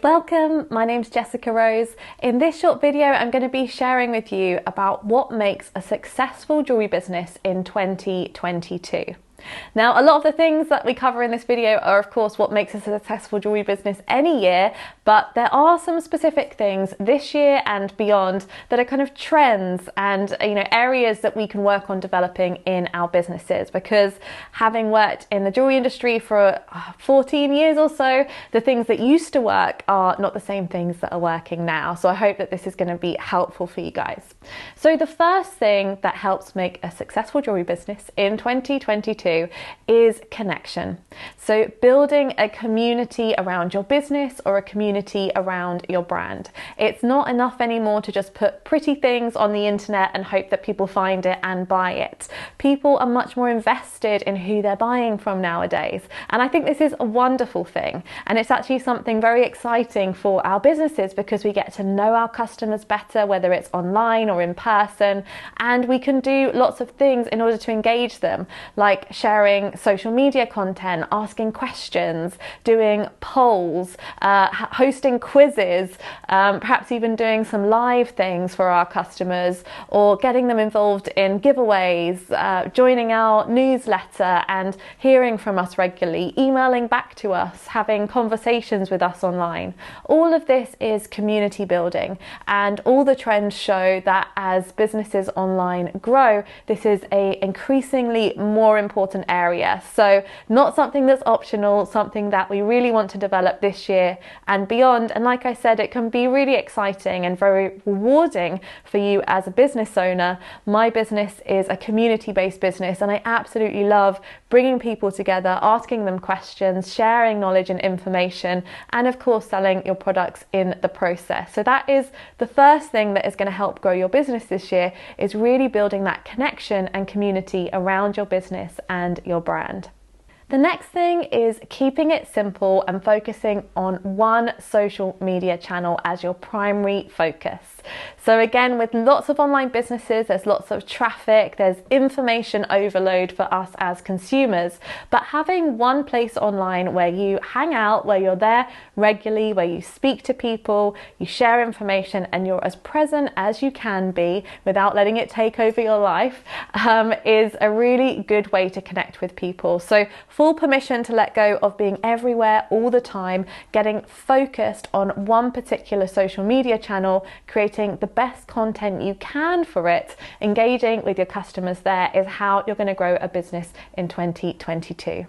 Welcome, my name's Jessica Rose. In this short video, I'm going to be sharing with you about what makes a successful jewellery business in 2022. Now, a lot of the things that we cover in this video are, of course, what makes a successful jewellery business any year, but there are some specific things this year and beyond that are kind of trends and, areas that we can work on developing in our businesses, because having worked in the jewellery industry for 14 years or so, the things that used to work are not the same things that are working now. So I hope that this is going to be helpful for you guys. So the first thing that helps make a successful jewellery business in 2022 is connection. So building a community around your business or a community around your brand. It's not enough anymore to just put pretty things on the internet and hope that people find it and buy it. People are much more invested in who they're buying from nowadays. And I think this is a wonderful thing. And it's actually something very exciting for our businesses because we get to know our customers better, whether it's online or in person. And we can do lots of things in order to engage them, like sharing social media content, asking questions, doing polls, hosting quizzes, perhaps even doing some live things for our customers, or getting them involved in giveaways, joining our newsletter and hearing from us regularly, emailing back to us, having conversations with us online. All of this is community building, and all the trends show that as businesses online grow, this is an increasingly more important area. So not something that's optional, something that we really want to develop this year and beyond. And like I said, it can be really exciting and very rewarding for you as a business owner. My business is a community-based business, and I absolutely love bringing people together, asking them questions, sharing knowledge and information, and of course selling your products in the process. So that is the first thing that is going to help grow your business this year, is really building that connection and community around your business and your brand. The next thing is keeping it simple and focusing on one social media channel as your primary focus. So again, with lots of online businesses, there's lots of traffic, there's information overload for us as consumers, but having one place online where you hang out, where you're there regularly, where you speak to people, you share information, and you're as present as you can be without letting it take over your life, is a really good way to connect with people. So full permission to let go of being everywhere all the time, getting focused on one particular social media channel, creating the best content you can for it, engaging with your customers there is how you're going to grow a business in 2022.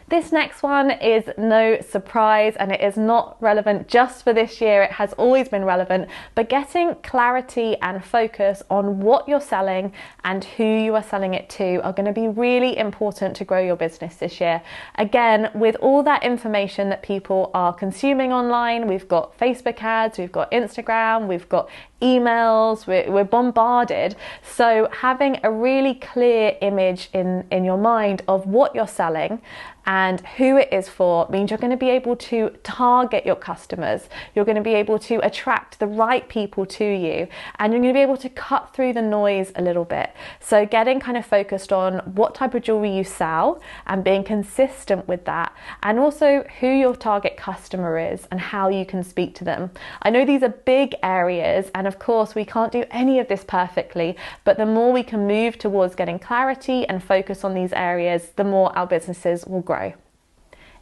This next one is no surprise, and it is not relevant just for this year. It has always been relevant, but getting clarity and focus on what you're selling and who you are selling it to are going to be really important to grow your business this year. Again, with all that information that people are consuming online, we've got Facebook ads, we've got Instagram, we've got emails, we're bombarded. So having a really clear image in your mind of what you're selling and who it is for means you're going to be able to target your customers. You're going to be able to attract the right people to you, and you're going to be able to cut through the noise a little bit. So getting kind of focused on what type of jewelry you sell and being consistent with that, and also who your target customer is and how you can speak to them. I know these are big areas, and of course we can't do any of this perfectly, but the more we can move towards getting clarity and focus on these areas, the more our businesses will grow.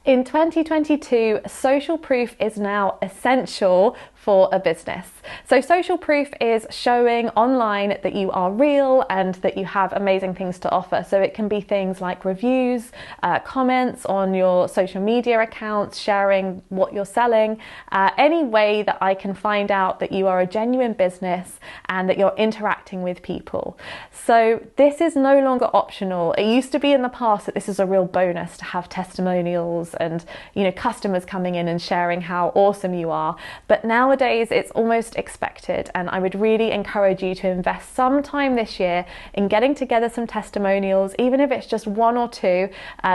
In 2022, social proof is now essential for a business. So social proof is showing online that you are real and that you have amazing things to offer. So it can be things like reviews, comments on your social media accounts, sharing what you're selling, any way that I can find out that you are a genuine business and that you're interacting with people. So this is no longer optional. It used to be in the past that this is a real bonus to have testimonials and customers coming in and sharing how awesome you are. But nowadays it's almost expected, and I would really encourage you to invest some time this year in getting together some testimonials, even if it's just one or two.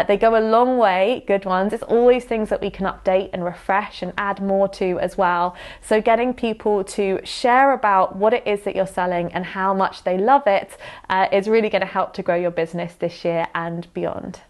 They go a long way, good ones. It's always things that we can update and refresh and add more to as well. So getting people to share about what it is that you're selling and how much they love it is really going to help to grow your business this year and beyond.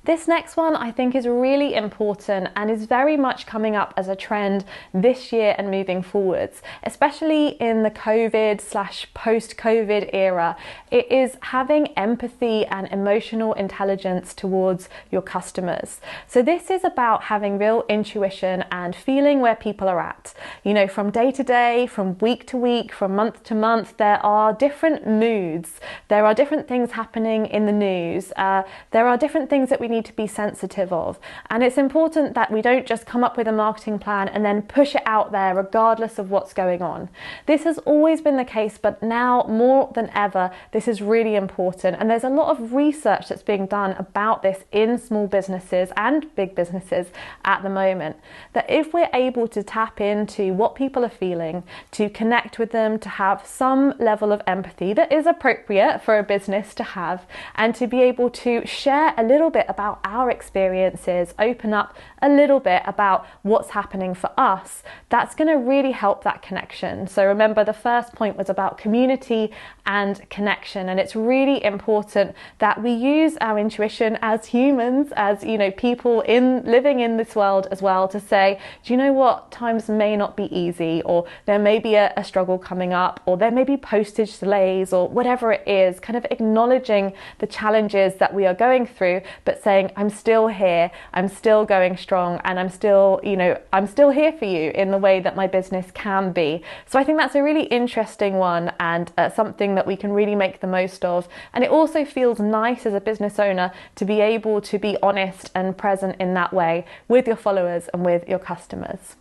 This next one I think is really important and is very much coming up as a trend this year and moving forwards, especially in the COVID/post-COVID era. It is having empathy and emotional intelligence towards your customers. So this is about having real intuition and feeling where people are at. You know, from day to day, from week to week, from month to month, there are different moods. There are different things happening in the news. There are different things that we need to be sensitive of. And it's important that we don't just come up with a marketing plan and then push it out there regardless of what's going on. This has always been the case, but now more than ever, this is really important. And there's a lot of research that's being done about this in small businesses and big businesses at the moment. That if we're able to tap into what people are feeling, to connect with them, to have some level of empathy that is appropriate for a business to have, and to be able to share a little bit about our experiences, open up a little bit about what's happening for us, that's going to really help that connection. So remember, the first point was about community and connection, and it's really important that we use our intuition as humans, as people living in this world as well, to say, do you know what, times may not be easy, or there may be a struggle coming up, or there may be postage delays, or whatever it is, kind of acknowledging the challenges that we are going through, but saying, I'm still here, I'm still going strong, and I'm still here for you in the way that my business can be. So I think that's a really interesting one, and something that we can really make the most of. And it also feels nice as a business owner to be able to be honest and present in that way with your followers and with your customers.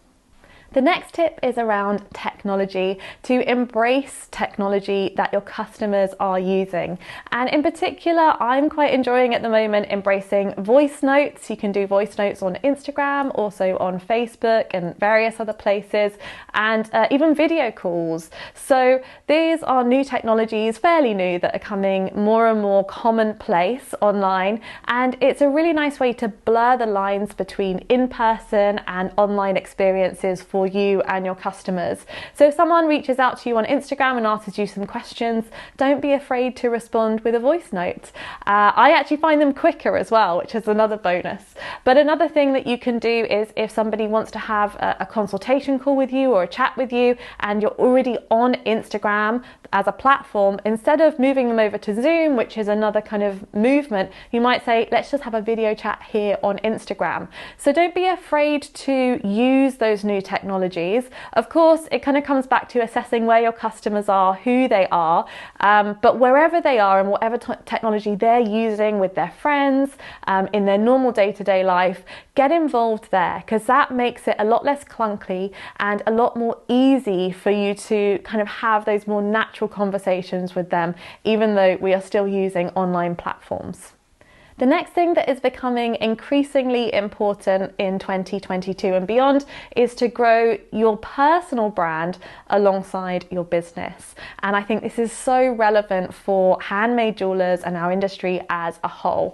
The next tip is around technology, to embrace technology that your customers are using. And in particular, I'm quite enjoying at the moment embracing voice notes. You can do voice notes on Instagram, also on Facebook and various other places, and even video calls. So these are new technologies, fairly new, that are coming more and more commonplace online. And it's a really nice way to blur the lines between in-person and online experiences for you and your customers. So if someone reaches out to you on Instagram and asks you some questions, don't be afraid to respond with a voice note. I actually find them quicker as well, which is another bonus. But another thing that you can do is, if somebody wants to have a consultation call with you or a chat with you, and you're already on Instagram as a platform, instead of moving them over to Zoom, which is another kind of movement, you might say, let's just have a video chat here on Instagram. So don't be afraid to use those new technologies. Of course, it kind of comes back to assessing where your customers are, who they are, but wherever they are and whatever technology they're using with their friends, in their normal day-to-day life, get involved there, because that makes it a lot less clunky and a lot more easy for you to kind of have those more natural conversations with them, even though we are still using online platforms. The next thing that is becoming increasingly important in 2022 and beyond is to grow your personal brand alongside your business. And I think this is so relevant for handmade jewelers and our industry as a whole.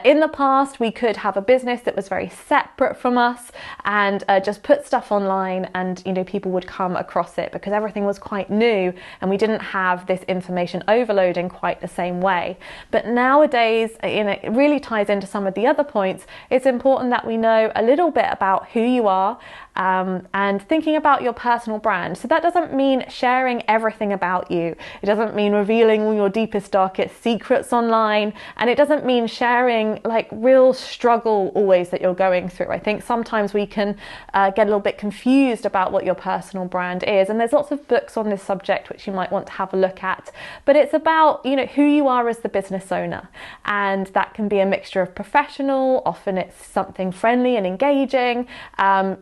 In the past, we could have a business that was very separate from us and just put stuff online, and people would come across it because everything was quite new and we didn't have this information overload in quite the same way. But nowadays, it really ties into some of the other points. It's important that we know a little bit about who you are, and thinking about your personal brand. So that doesn't mean sharing everything about you. It doesn't mean revealing all your deepest, darkest secrets online. And it doesn't mean sharing like real struggle always that you're going through. I think sometimes we can get a little bit confused about what your personal brand is. And there's lots of books on this subject which you might want to have a look at. But it's about, who you are as the business owner. And that can be a mixture of professional, often it's something friendly and engaging.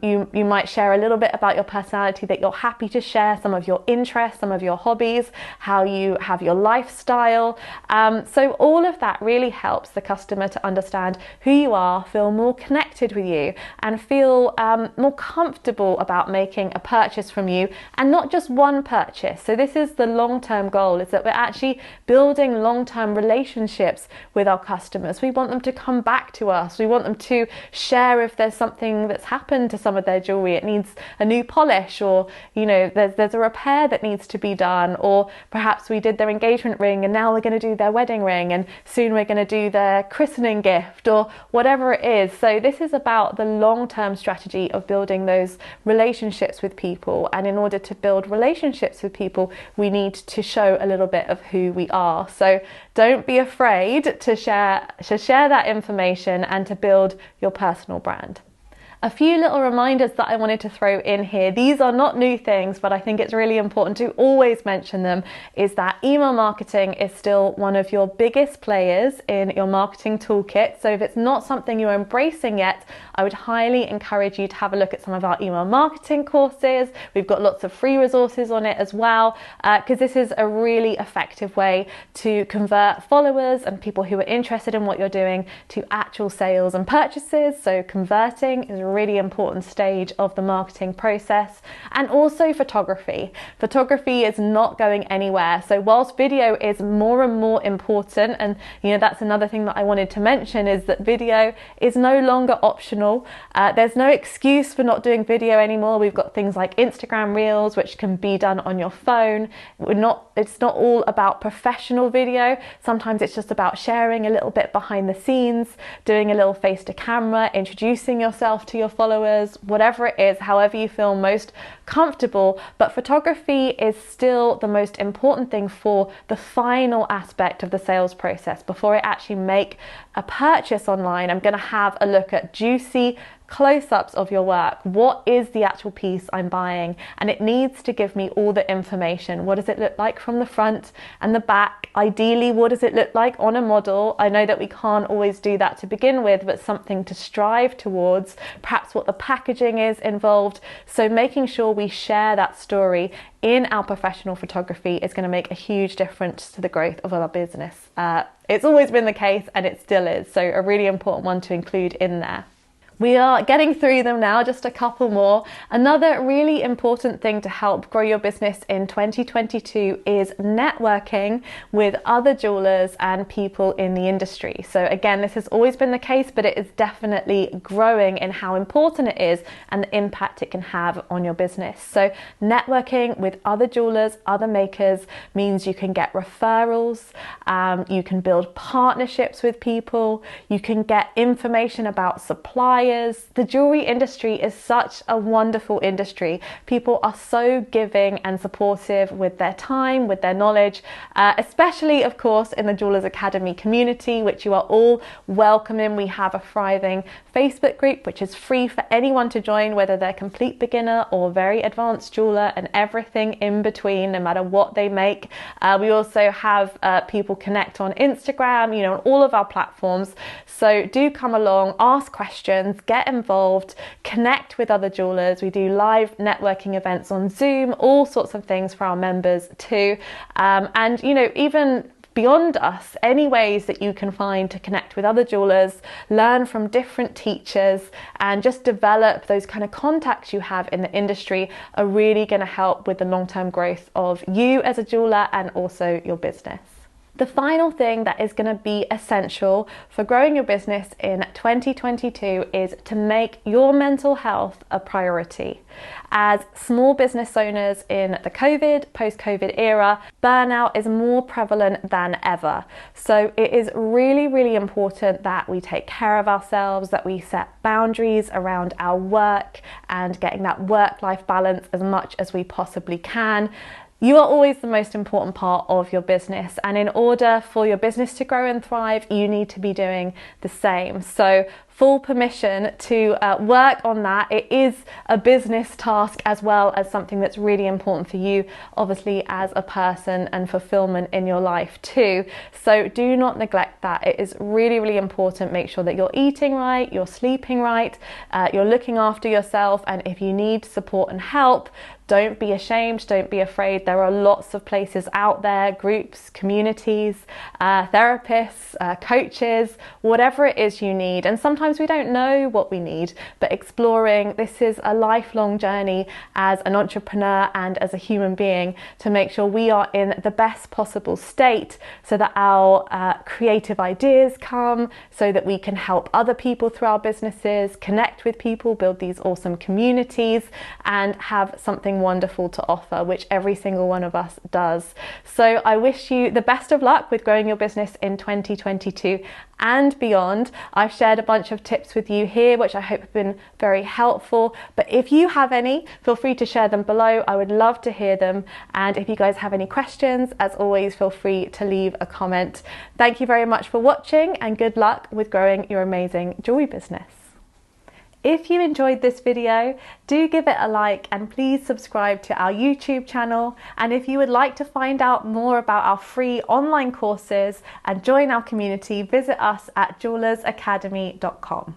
You might share a little bit about your personality that you're happy to share, some of your interests, some of your hobbies, how you have your lifestyle. So all of that really helps the customer to understand who you are, feel more connected with you, and feel more comfortable about making a purchase from you, and not just one purchase. So this is the long-term goal, is that we're actually building long-term relationships with our customers. customers. We want them to come back to us. We want them to share if there's something that's happened to some of their jewelry. It needs a new polish, or there's a repair that needs to be done, or perhaps we did their engagement ring and now we're going to do their wedding ring, and soon we're going to do their christening gift, or whatever it is. So this is about the long-term strategy of building those relationships with people, and in order to build relationships with people, we need to show a little bit of who we are. So don't be afraid to share that information and to build your personal brand. A few little reminders that I wanted to throw in here. These are not new things, but I think it's really important to always mention them, is that email marketing is still one of your biggest players in your marketing toolkit. So if it's not something you're embracing yet, I would highly encourage you to have a look at some of our email marketing courses. We've got lots of free resources on it as well, because this is a really effective way to convert followers and people who are interested in what you're doing to actual sales and purchases. So converting is a really important stage of the marketing process. And also photography. Photography is not going anywhere. So whilst video is more and more important, and that's another thing that I wanted to mention, is that video is no longer optional. There's no excuse for not doing video anymore. We've got things like Instagram Reels, which can be done on your phone. It's not all about professional video. Sometimes it's just about sharing a little bit behind the scenes, doing a little face to camera, introducing yourself to your followers, whatever it is, however you feel most comfortable. But photography is still the most important thing for the final aspect of the sales process. Before I actually make a purchase online, I'm going to have a look at juicy close-ups of your work. What is the actual piece I'm buying? And it needs to give me all the information. What does it look like from the front and the back? Ideally, what does it look like on a model? I know that we can't always do that to begin with, but something to strive towards. Perhaps what the packaging is involved. So making sure we share that story in our professional photography is going to make a huge difference to the growth of our business. It's always been the case, and it still is. So a really important one to include in there. We are getting through them now, just a couple more. Another really important thing to help grow your business in 2022 is networking with other jewelers and people in the industry. So again, this has always been the case, but it is definitely growing in how important it is and the impact it can have on your business. So networking with other jewelers, other makers, means you can get referrals, you can build partnerships with people, you can get information about suppliers. The jewelry industry is such a wonderful industry. People are so giving and supportive with their time, with their knowledge, especially, of course, in the Jewelers Academy community, which you are all welcome in. We have a thriving Facebook group, which is free for anyone to join, whether they're complete beginner or very advanced jeweler and everything in between, no matter what they make. We also have people connect on Instagram, on all of our platforms. So do come along, ask questions, get involved, connect with other jewelers. We do live networking events on Zoom, all sorts of things for our members too. And even beyond us, any ways that you can find to connect with other jewelers, learn from different teachers, and just develop those kind of contacts you have in the industry are really going to help with the long-term growth of you as a jeweler and also your business. The final thing that is going to be essential for growing your business in 2022 is to make your mental health a priority. As small business owners in the post-COVID era, burnout is more prevalent than ever. So it is really, really important that we take care of ourselves, that we set boundaries around our work and getting that work-life balance as much as we possibly can. You are always the most important part of your business, and in order for your business to grow and thrive, you need to be doing the same. So full permission to work on that. It is a business task as well as something that's really important for you, obviously, as a person, and fulfillment in your life too. So do not neglect that. It is really, really important. Make sure that you're eating right, you're sleeping right, you're looking after yourself, and if you need support and help, Don't be ashamed, don't be afraid. There are lots of places out there, groups, communities, therapists, coaches, whatever it is you need. And sometimes we don't know what we need, but exploring, this is a lifelong journey as an entrepreneur and as a human being to make sure we are in the best possible state so that our creative ideas come, so that we can help other people through our businesses, connect with people, build these awesome communities, and have something wonderful to offer, which every single one of us does. So I wish you the best of luck with growing your business in 2022 and beyond. I've shared a bunch of tips with you here, which I hope have been very helpful. But if you have any, feel free to share them below. I would love to hear them. And if you guys have any questions, as always, feel free to leave a comment. Thank you very much for watching, and good luck with growing your amazing jewelry business. If you enjoyed this video, do give it a like and please subscribe to our YouTube channel. And if you would like to find out more about our free online courses and join our community, visit us at jewellersacademy.com.